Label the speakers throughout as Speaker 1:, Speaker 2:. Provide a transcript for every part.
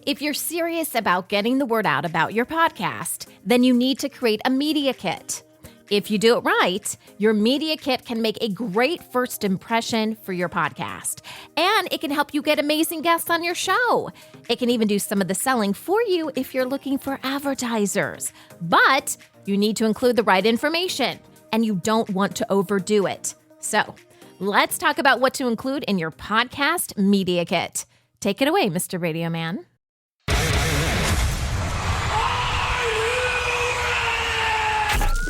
Speaker 1: If you're serious about getting the word out about your podcast, then you need to create a media kit. If you do it right, your media kit can make a great first impression for your podcast, and it can help you get amazing guests on your show. It can even do some of the selling for you if you're looking for advertisers. But you need to include the right information, and you don't want to overdo it. So let's talk about what to include in your podcast media kit. Take it away, Mr. Radio Man.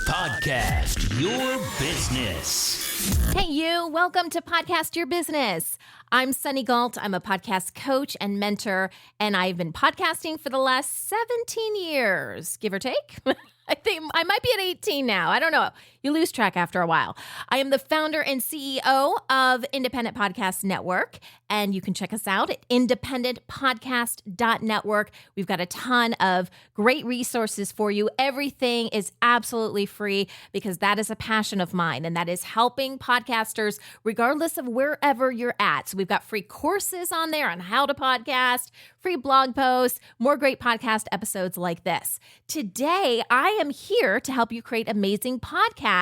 Speaker 2: Podcast Your Business.
Speaker 1: Hey, you. Welcome to Podcast Your Business. I'm Sunny Galt. I'm a podcast coach and mentor, and I've been podcasting for the last 17 years, give or take. I think I might be at 18 now. I don't know. You lose track after a while. I am the founder and CEO of Independent Podcast Network, and you can check us out at independentpodcast.network. We've got a ton of great resources for you. Everything is absolutely free because that is a passion of mine, and that is helping podcasters regardless of wherever you're at. So we've got free courses on there on how to podcast, free blog posts, more great podcast episodes like this. Today, I am here to help you create amazing podcasts.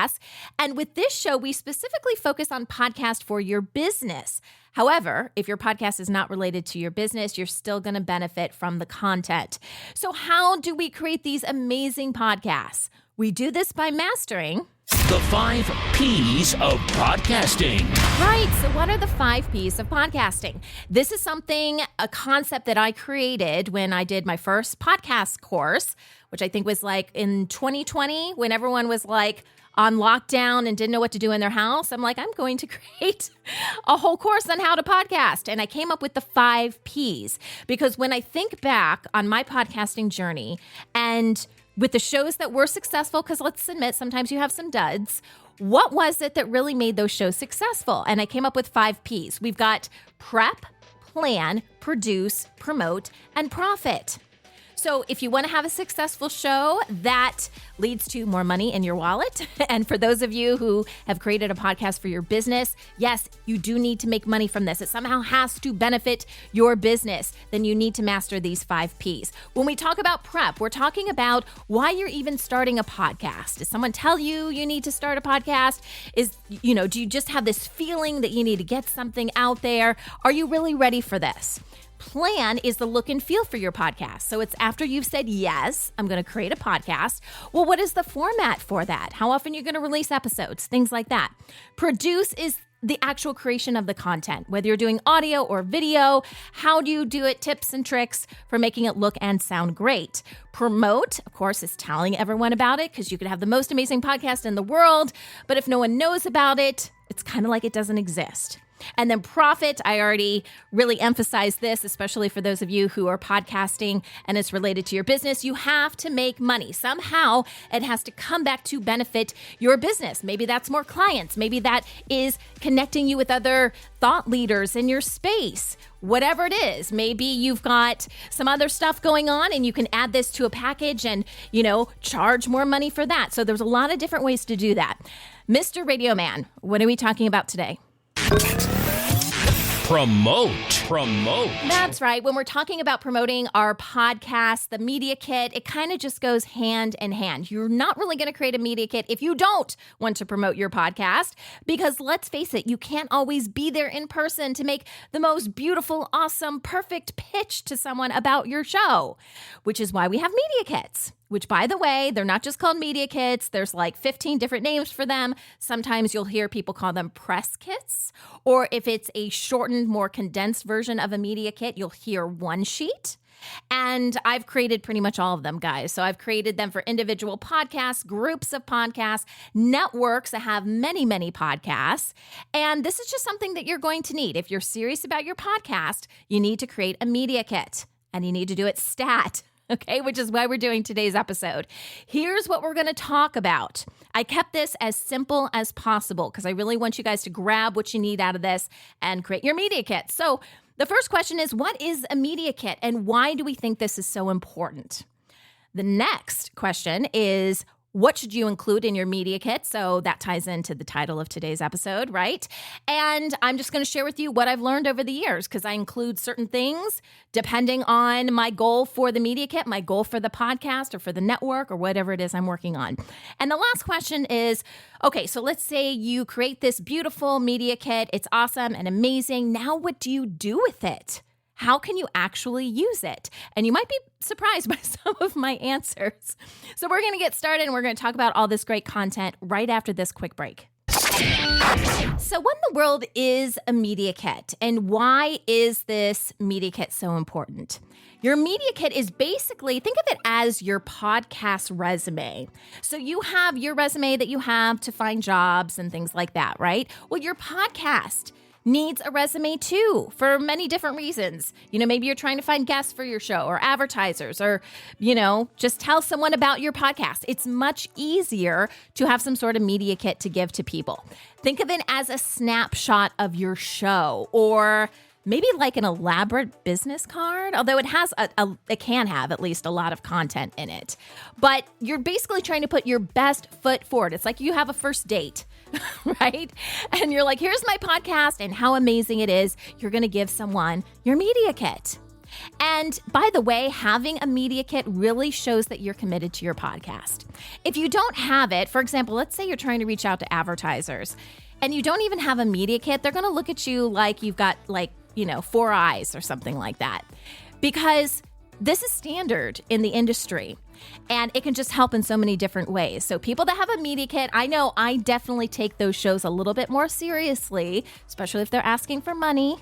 Speaker 1: And with this show, we specifically focus on podcast for your business. However, if your podcast is not related to your business, you're still going to benefit from the content. So how do we create these amazing podcasts? We do this by mastering
Speaker 2: The 5 P's of podcasting.
Speaker 1: Right. So what are the 5 P's of podcasting? This is a concept that I created when I did my first podcast course, which I think was like in 2020 when everyone was like on lockdown and didn't know what to do in their house. I'm like, I'm going to create a whole course on how to podcast. And I came up with the 5 P's because when I think back on my podcasting journey and with the shows that were successful, because let's admit, sometimes you have some duds. What was it that really made those shows successful? And I came up with 5 P's. We've got prep, plan, produce, promote, and profit. So if you want to have a successful show, that leads to more money in your wallet. And for those of you who have created a podcast for your business, yes, you do need to make money from this. It somehow has to benefit your business. Then you need to master these 5 P's. When we talk about prep, we're talking about why you're even starting a podcast. Does someone tell you you need to start a podcast? Do you just have this feeling that you need to get something out there? Are you really ready for this? Plan is the look and feel for your podcast. So it's after you've said, yes, I'm going to create a podcast. Well, what is the format for that? How often you're going to release episodes? Things like that. Produce is the actual creation of the content, whether you're doing audio or video. How do you do it? Tips and tricks for making it look and sound great. Promote, of course, is telling everyone about it because you could have the most amazing podcast in the world, but if no one knows about it, it's kind of like it doesn't exist. And then profit, I already really emphasized this, especially for those of you who are podcasting and it's related to your business. You have to make money. Somehow it has to come back to benefit your business. Maybe that's more clients. Maybe that is connecting you with other thought leaders in your space. Whatever it is, maybe you've got some other stuff going on and you can add this to a package and, charge more money for that. So there's a lot of different ways to do that. Mr. Radio Man, what are we talking about today?
Speaker 2: Promote.
Speaker 1: That's right. When we're talking about promoting our podcast, the media kit, it kind of just goes hand in hand. You're not really going to create a media kit if you don't want to promote your podcast, because let's face it, you can't always be there in person to make the most beautiful, awesome, perfect pitch to someone about your show, which is why we have media kits. Which, by the way, they're not just called media kits. There's like 15 different names for them. Sometimes you'll hear people call them press kits. Or if it's a shortened, more condensed version of a media kit, you'll hear one sheet. And I've created pretty much all of them, guys. So I've created them for individual podcasts, groups of podcasts, networks that have many, many podcasts. And this is just something that you're going to need. If you're serious about your podcast, you need to create a media kit. And you need to do it stat. Okay, which is why we're doing today's episode. Here's what we're going to talk about. I kept this as simple as possible because I really want you guys to grab what you need out of this and create your media kit. So the first question is, what is a media kit and why do we think this is so important? The next question is, What should you include in your media kit? So that ties into the title of today's episode, right? And I'm just going to share with you what I've learned over the years because I include certain things depending on my goal for the media kit, my goal for the podcast or for the network or whatever it is I'm working on. And the last question is, okay, so let's say you create this beautiful media kit. It's awesome and amazing. Now what do you do with it? How can you actually use it? And you might be surprised by some of my answers. So we're going to get started and we're going to talk about all this great content right after this quick break. So what in the world is a media kit and why is this media kit so important? Your media kit is basically, think of it as your podcast resume. So you have your resume that you have to find jobs and things like that, right? Well, your podcast needs a resume too for many different reasons. Maybe you're trying to find guests for your show or advertisers or, just tell someone about your podcast. It's much easier to have some sort of media kit to give to people. Think of it as a snapshot of your show or maybe like an elaborate business card, although it has it can have at least a lot of content in it. But you're basically trying to put your best foot forward. It's like you have a first date, right? And you're like, here's my podcast and how amazing it is. You're going to give someone your media kit. And by the way, having a media kit really shows that you're committed to your podcast. If you don't have it, for example, let's say you're trying to reach out to advertisers and you don't even have a media kit, they're going to look at you like you've got 4 eyes or something like that, because this is standard in the industry and it can just help in so many different ways. So people that have a media kit, I know I definitely take those shows a little bit more seriously, especially if they're asking for money,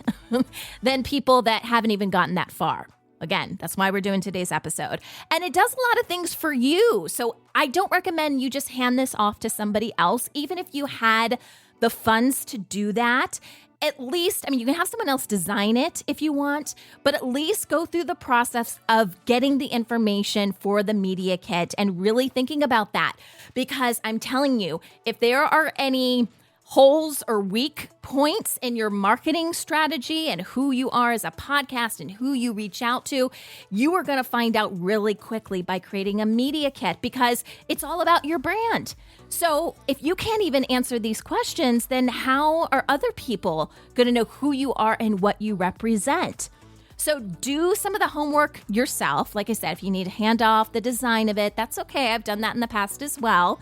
Speaker 1: than people that haven't even gotten that far. Again, that's why we're doing today's episode. And it does a lot of things for you. So I don't recommend you just hand this off to somebody else, even if you had the funds to do that. At least, you can have someone else design it if you want, but at least go through the process of getting the information for the media kit and really thinking about that. Because I'm telling you, if there are any holes or weak points in your marketing strategy and who you are as a podcast and who you reach out to, you are going to find out really quickly by creating a media kit because it's all about your brand. So if you can't even answer these questions, then how are other people going to know who you are and what you represent? So do some of the homework yourself. Like I said, if you need to hand off the design of it, that's okay. I've done that in the past as well.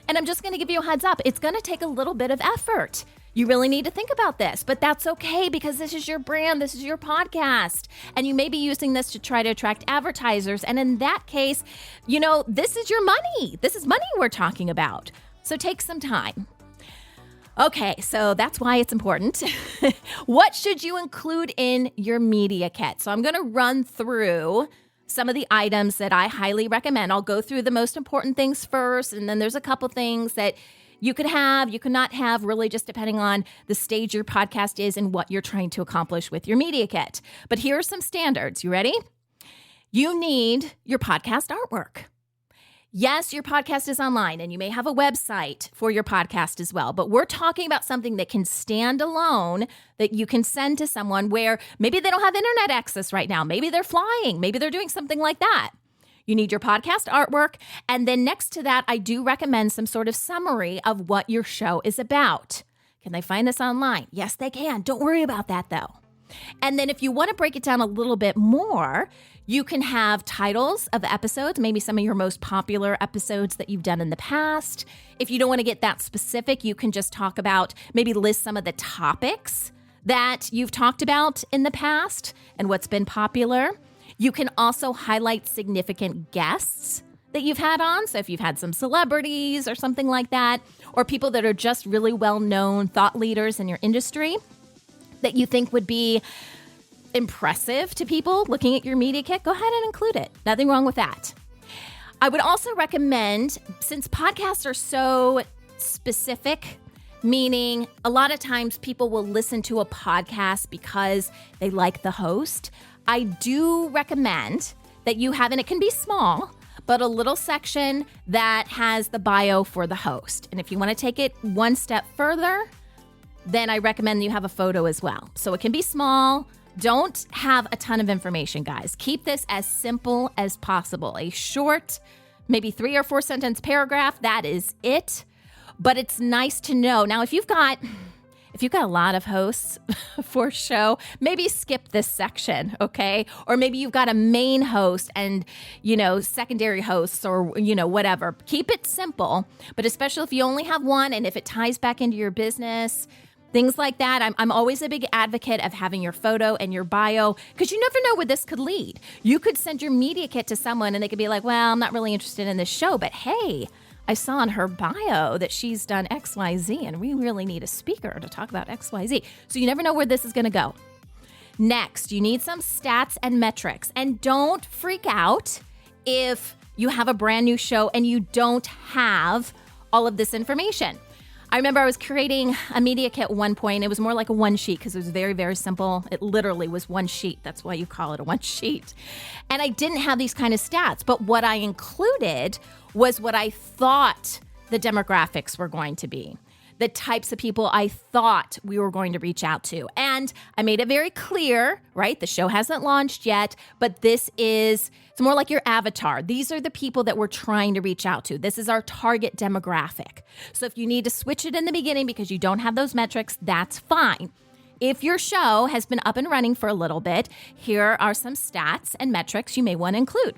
Speaker 1: And I'm just going to give you a heads up. It's going to take a little bit of effort. You really need to think about this, but that's okay because this is your brand. This is your podcast. And you may be using this to try to attract advertisers. And in that case, this is your money. This is money we're talking about. So take some time. Okay, so that's why it's important. What should you include in your media kit? So I'm going to run through some of the items that I highly recommend. I'll go through the most important things first, and then there's a couple things that you could have, you could not have, really just depending on the stage your podcast is and what you're trying to accomplish with your media kit. But here are some standards. You ready? You need your podcast artwork. Yes, your podcast is online and you may have a website for your podcast as well, but we're talking about something that can stand alone that you can send to someone where maybe they don't have internet access right now. Maybe they're flying. Maybe they're doing something like that. You need your podcast artwork. And then next to that, I do recommend some sort of summary of what your show is about. Can they find this online? Yes, they can. Don't worry about that though. And then if you want to break it down a little bit more, you can have titles of episodes, maybe some of your most popular episodes that you've done in the past. If you don't want to get that specific, you can just talk about, maybe list some of the topics that you've talked about in the past and what's been popular. You can also highlight significant guests that you've had on. So if you've had some celebrities or something like that, or people that are just really well-known thought leaders in your industry that you think would be impressive to people looking at your media kit, go ahead and include it. Nothing wrong with that. I would also recommend, since podcasts are so specific, meaning a lot of times people will listen to a podcast because they like the host, I do recommend that you have, and it can be small, but a little section that has the bio for the host. And if you want to take it one step further, then I recommend you have a photo as well. So it can be small. Don't have a ton of information, guys. Keep this as simple as possible. A short maybe 3 or 4 sentence paragraph. That is it. But it's nice to know. Now, if you've got a lot of hosts for a show, maybe skip this section, okay? Or maybe you've got a main host and, secondary hosts or, whatever. Keep it simple, but especially if you only have one and if it ties back into your business, things like that. I'm always a big advocate of having your photo and your bio because you never know where this could lead. You could send your media kit to someone and they could be like, well, I'm not really interested in this show, but hey, I saw on her bio that she's done XYZ and we really need a speaker to talk about XYZ. So you never know where this is going to go. Next, you need some stats and metrics. And don't freak out if you have a brand new show and you don't have all of this information. I remember I was creating a media kit at one point. It was more like a one sheet because it was very, very simple. It literally was one sheet. That's why you call it a one sheet. And I didn't have these kind of stats, but what I included was what I thought the demographics were going to be, the types of people I thought we were going to reach out to. And I made it very clear, right? The show hasn't launched yet, but it's more like your avatar. These are the people that we're trying to reach out to. This is our target demographic. So if you need to switch it in the beginning because you don't have those metrics, that's fine. If your show has been up and running for a little bit, here are some stats and metrics you may want to include.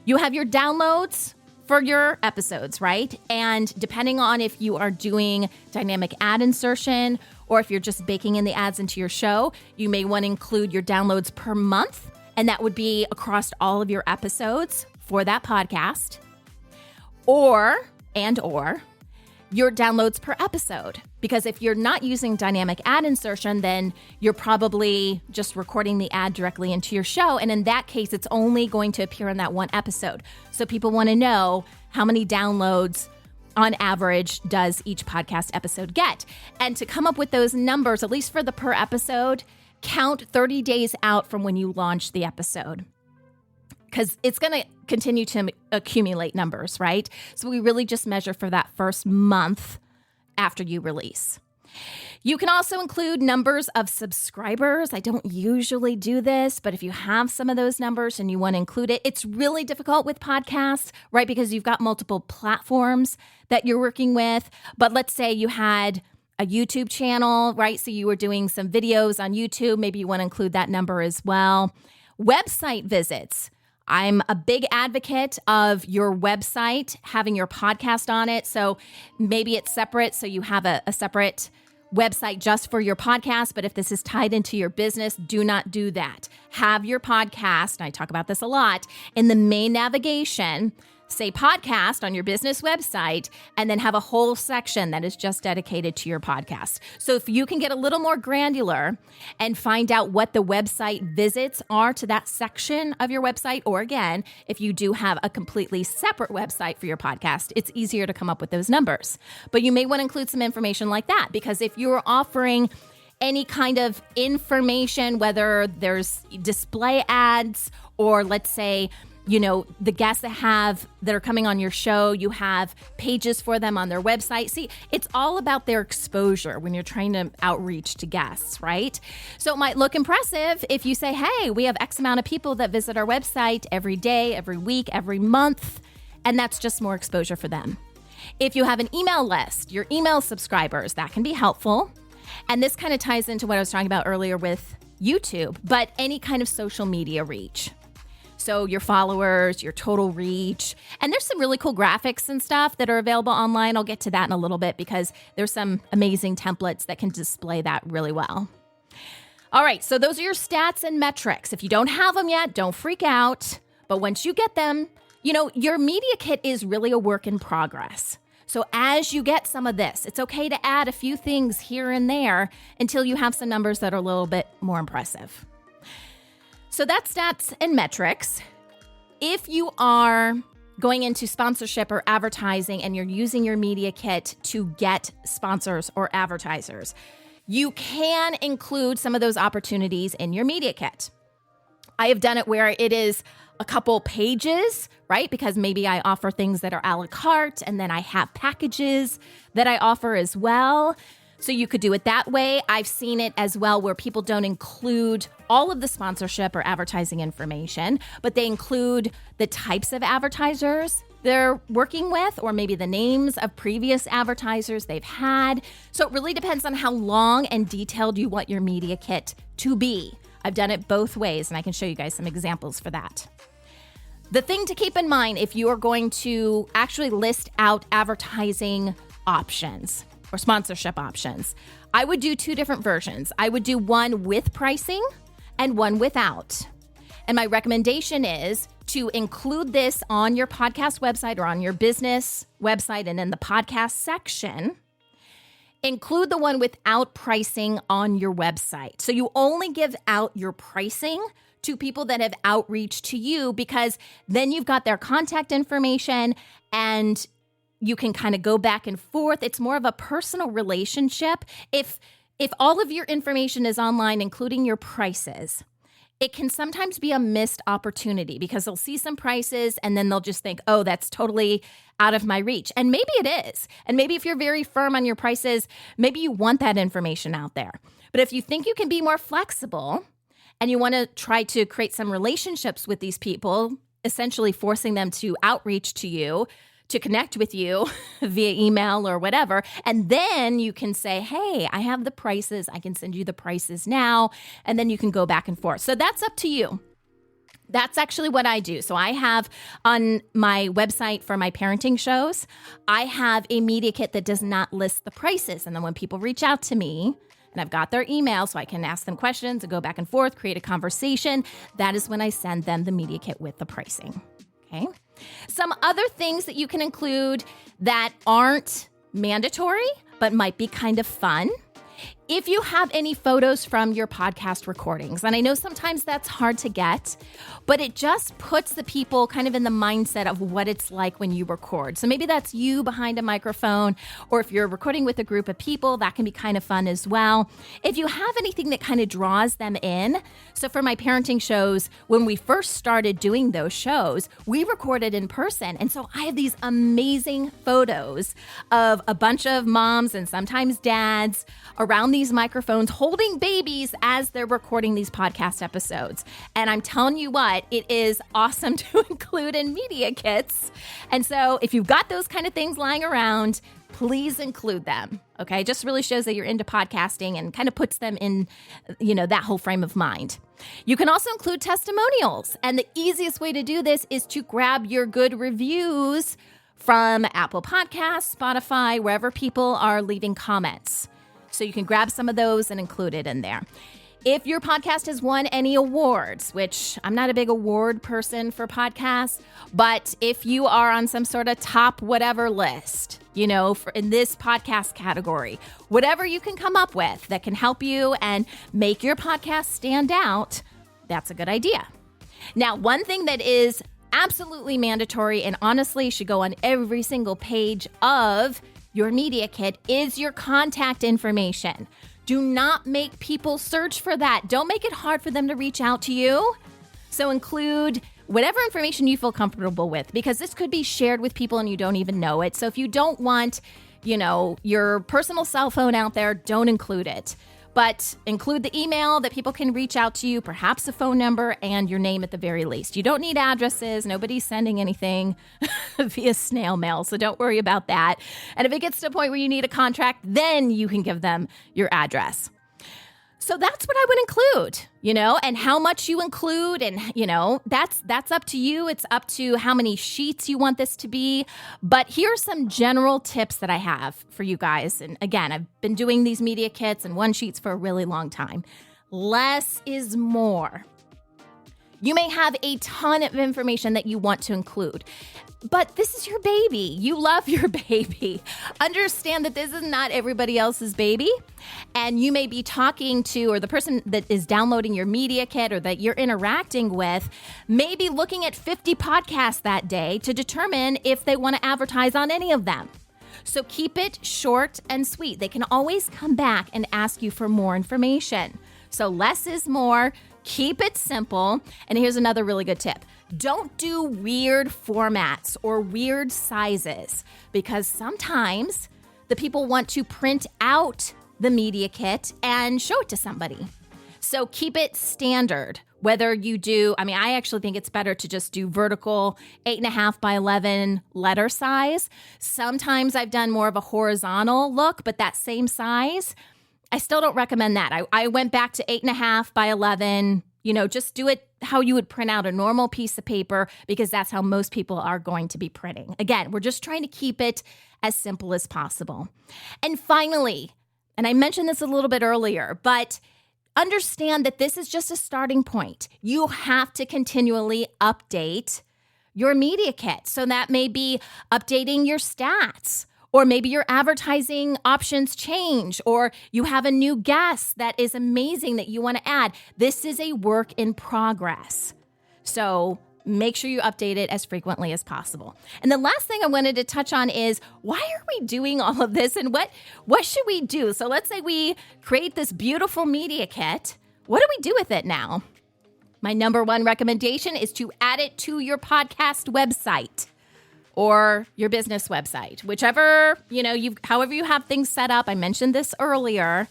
Speaker 1: You have your downloads for your episodes, right? And depending on if you are doing dynamic ad insertion or if you're just baking in the ads into your show, you may want to include your downloads per month, and that would be across all of your episodes for that podcast, or your downloads per episode. Because if you're not using dynamic ad insertion, then you're probably just recording the ad directly into your show. And in that case, it's only going to appear in that one episode. So people want to know how many downloads on average does each podcast episode get. And to come up with those numbers, at least for the per episode, count 30 days out from when you launch the episode, because it's going to continue to accumulate numbers, right? So we really just measure for that first month after you release. You can also include numbers of subscribers. I don't usually do this, but if you have some of those numbers and you want to include it, it's really difficult with podcasts, right? Because you've got multiple platforms that you're working with. But let's say you had a YouTube channel, right? So you were doing some videos on YouTube. Maybe you want to include that number as well. Website visits. I'm a big advocate of your website having your podcast on it. So maybe it's separate. So you have a separate website just for your podcast. But if this is tied into your business, do not do that. Have your podcast, and I talk about this a lot, in the main navigation, say podcast on your business website, and then have a whole section that is just dedicated to your podcast. So if you can get a little more granular and find out what the website visits are to that section of your website, or again, if you do have a completely separate website for your podcast, it's easier to come up with those numbers. But you may want to include some information like that, because if you're offering any kind of information, whether there's display ads or let's say, the guests that are coming on your show, you have pages for them on their website. See, it's all about their exposure when you're trying to outreach to guests, right? So it might look impressive if you say, hey, we have X amount of people that visit our website every day, every week, every month, and that's just more exposure for them. If you have an email list, your email subscribers, that can be helpful. And this kind of ties into what I was talking about earlier with YouTube, but any kind of social media reach. So your followers, your total reach, and there's some really cool graphics and stuff that are available online. I'll get to that in a little bit because there's some amazing templates that can display that really well. All right, so those are your stats and metrics. If you don't have them yet, don't freak out. But once you get them, your media kit is really a work in progress. So as you get some of this, it's okay to add a few things here and there until you have some numbers that are a little bit more impressive. So that's stats and metrics. If you are going into sponsorship or advertising and you're using your media kit to get sponsors or advertisers, you can include some of those opportunities in your media kit. I have done it where it is a couple pages, right? Because maybe I offer things that are a la carte and then I have packages that I offer as well. So you could do it that way. I've seen it as well where people don't include all of the sponsorship or advertising information, but they include the types of advertisers they're working with, or maybe the names of previous advertisers they've had. So it really depends on how long and detailed you want your media kit to be. I've done it both ways, and I can show you guys some examples for that. The thing to keep in mind if you are going to actually list out advertising options or sponsorship options, I would do two different versions. I would do one with pricing and one without. And my recommendation is to include this on your podcast website or on your business website, and in the podcast section, include the one without pricing on your website. So you only give out your pricing to people that have outreach to you, because then you've got their contact information and you can kind of go back and forth. It's more of a personal relationship. If all of your information is online, including your prices, it can sometimes be a missed opportunity, because they'll see some prices and then they'll just think, oh, that's totally out of my reach. And maybe it is. And maybe if you're very firm on your prices, maybe you want that information out there. But if you think you can be more flexible and you want to try to create some relationships with these people, essentially forcing them to outreach to you, to connect with you via email or whatever. And then you can say, hey, I have the prices. I can send you the prices now. And then you can go back and forth. So that's up to you. That's actually what I do. So I have on my website for my parenting shows, I have a media kit that does not list the prices. And then when people reach out to me, and I've got their email so I can ask them questions and go back and forth, create a conversation, that is when I send them the media kit with the pricing. Okay. Some other things that you can include that aren't mandatory, but might be kind of fun. If you have any photos from your podcast recordings, and I know sometimes that's hard to get, but it just puts the people kind of in the mindset of what it's like when you record. So maybe that's you behind a microphone, or if you're recording with a group of people, that can be kind of fun as well. If you have anything that kind of draws them in. So for my parenting shows, when we first started doing those shows, we recorded in person. And so I have these amazing photos of a bunch of moms and sometimes dads around these microphones holding babies as they're recording these podcast episodes. And I'm telling you what, it is awesome to include in media kits. And so if you've got those kind of things lying around, please include them. Okay. It just really shows that you're into podcasting and kind of puts them in, that whole frame of mind. You can also include testimonials. And the easiest way to do this is to grab your good reviews from Apple Podcasts, Spotify, wherever people are leaving comments. So you can grab some of those and include it in there. If your podcast has won any awards, which I'm not a big award person for podcasts, but if you are on some sort of top whatever list, in this podcast category, whatever you can come up with that can help you and make your podcast stand out, that's a good idea. Now, one thing that is absolutely mandatory and honestly should go on every single page of your media kit is your contact information. Do not make people search for that. Don't make it hard for them to reach out to you. So include whatever information you feel comfortable with, because this could be shared with people and you don't even know it. So if you don't want, your personal cell phone out there, don't include it. But include the email that people can reach out to you, perhaps a phone number, and your name at the very least. You don't need addresses. Nobody's sending anything via snail mail, so don't worry about that. And if it gets to a point where you need a contract, then you can give them your address. So that's what I would include, and how much you include. And, that's up to you. It's up to how many sheets you want this to be. But here's some general tips that I have for you guys. And again, I've been doing these media kits and one sheets for a really long time. Less is more. You may have a ton of information that you want to include, but this is your baby. You love your baby. Understand that this is not everybody else's baby. And you may be talking to, or the person that is downloading your media kit or that you're interacting with may be looking at 50 podcasts that day to determine if they want to advertise on any of them. So keep it short and sweet. They can always come back and ask you for more information. So less is more. Keep it simple. And here's another really good tip. Don't do weird formats or weird sizes, because sometimes the people want to print out the media kit and show it to somebody. So keep it standard. Whether you do, I actually think it's better to just do vertical 8.5 by 11 letter size. Sometimes I've done more of a horizontal look, but that same size, I still don't recommend that. I went back to 8.5 by 11. Just do it how you would print out a normal piece of paper, because that's how most people are going to be printing. Again, we're just trying to keep it as simple as possible. And finally, and I mentioned this a little bit earlier, but understand that this is just a starting point. You have to continually update your media kit. So that may be updating your stats, or maybe your advertising options change, or you have a new guest that is amazing that you want to add. This is a work in progress. So make sure you update it as frequently as possible. And the last thing I wanted to touch on is, why are we doing all of this, and what should we do? So let's say we create this beautiful media kit. What do we do with it now? My number one recommendation is to add it to your podcast website or your business website, whichever, however you have things set up. I mentioned this earlier,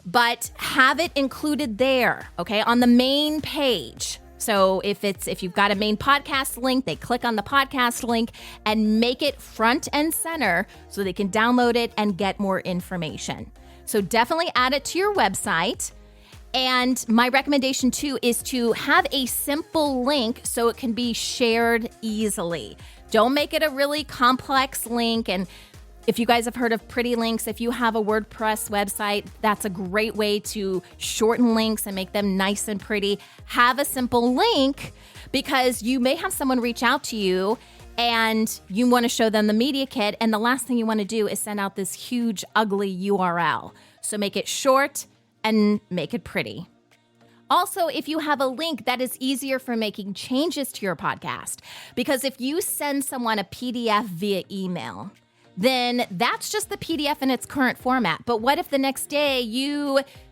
Speaker 1: but have it included there, okay, on the main page. So if you've got a main podcast link, they click on the podcast link and make it front and center so they can download it and get more information. So definitely add it to your website. And my recommendation too is to have a simple link so it can be shared easily. Don't make it a really complex link. And if you guys have heard of pretty links, if you have a WordPress website, that's a great way to shorten links and make them nice and pretty. Have a simple link, because you may have someone reach out to you and you want to show them the media kit, and the last thing you want to do is send out this huge, ugly URL. So make it short and make it pretty. Also, if you have a link, that is easier for making changes to your podcast, because if you send someone a PDF via email, then that's just the PDF in its current format. But what if the next day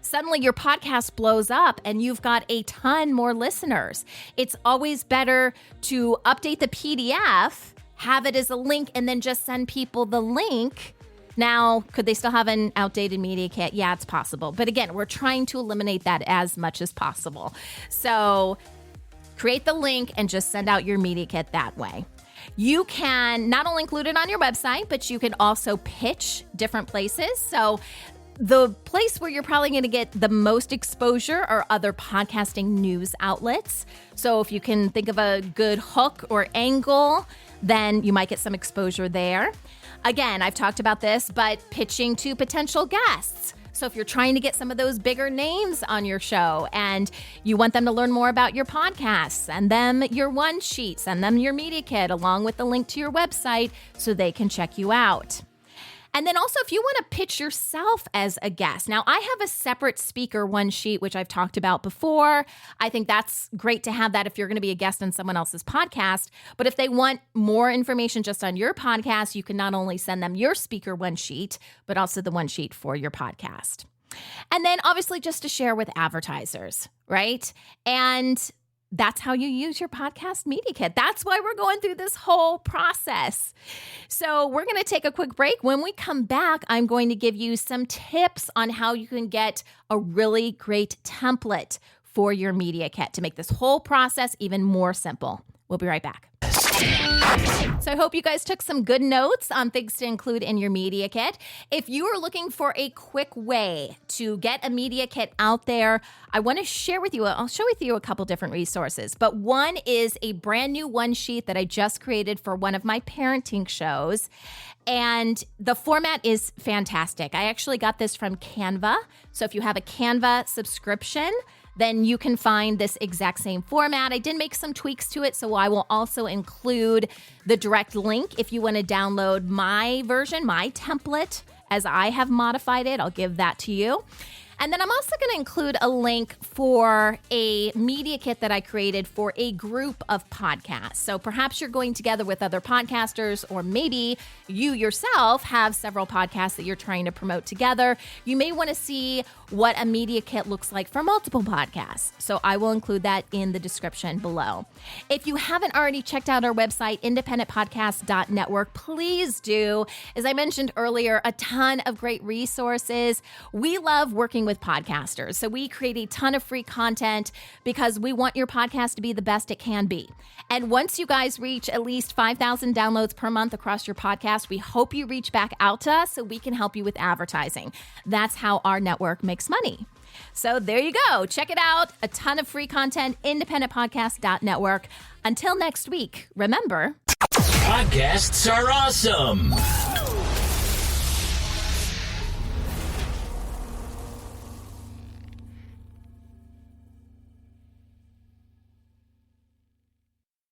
Speaker 1: suddenly your podcast blows up and you've got a ton more listeners? It's always better to update the PDF, have it as a link, and then just send people the link. Now, could they still have an outdated media kit? Yeah, it's possible. But again, we're trying to eliminate that as much as possible. So create the link and just send out your media kit that way. You can not only include it on your website, but you can also pitch different places. So the place where you're probably going to get the most exposure are other podcasting news outlets. So if you can think of a good hook or angle, then you might get some exposure there. Again, I've talked about this, but pitching to potential guests. So if you're trying to get some of those bigger names on your show and you want them to learn more about your podcast, send them your one sheet, send them your media kit along with the link to your website so they can check you out. And then also, if you want to pitch yourself as a guest. Now, I have a separate speaker one sheet, which I've talked about before. I think that's great to have that if you're going to be a guest on someone else's podcast. But if they want more information just on your podcast, you can not only send them your speaker one sheet, but also the one sheet for your podcast. And then obviously just to share with advertisers, right? And that's how you use your podcast media kit. That's why we're going through this whole process. So we're going to take a quick break. When we come back, I'm going to give you some tips on how you can get a really great template for your media kit to make this whole process even more simple. We'll be right back. So I hope you guys took some good notes on things to include in your media kit. If you are looking for a quick way to get a media kit out there, I want to share with you, I'll share with you a couple different resources, but one is a brand new one sheet that I just created for one of my parenting shows. And the format is fantastic. I actually got this from Canva. So if you have a Canva subscription, then you can find this exact same format. I did make some tweaks to it, so I will also include the direct link if you want to download my version, my template, as I have modified it. I'll give that to you. And then I'm also going to include a link for a media kit that I created for a group of podcasts. So perhaps you're going together with other podcasters, or maybe you yourself have several podcasts that you're trying to promote together. You may want to see what a media kit looks like for multiple podcasts. So I will include that in the description below. If you haven't already checked out our website, independentpodcast.network, please do. As I mentioned earlier, a ton of great resources. We love working with podcasters. So we create a ton of free content because we want your podcast to be the best it can be. And once you guys reach at least 5,000 downloads per month across your podcast, we hope you reach back out to us so we can help you with advertising. That's how our network makes money. So there you go. Check it out. A ton of free content, independentpodcast.network. Until next week, remember,
Speaker 2: podcasts are awesome.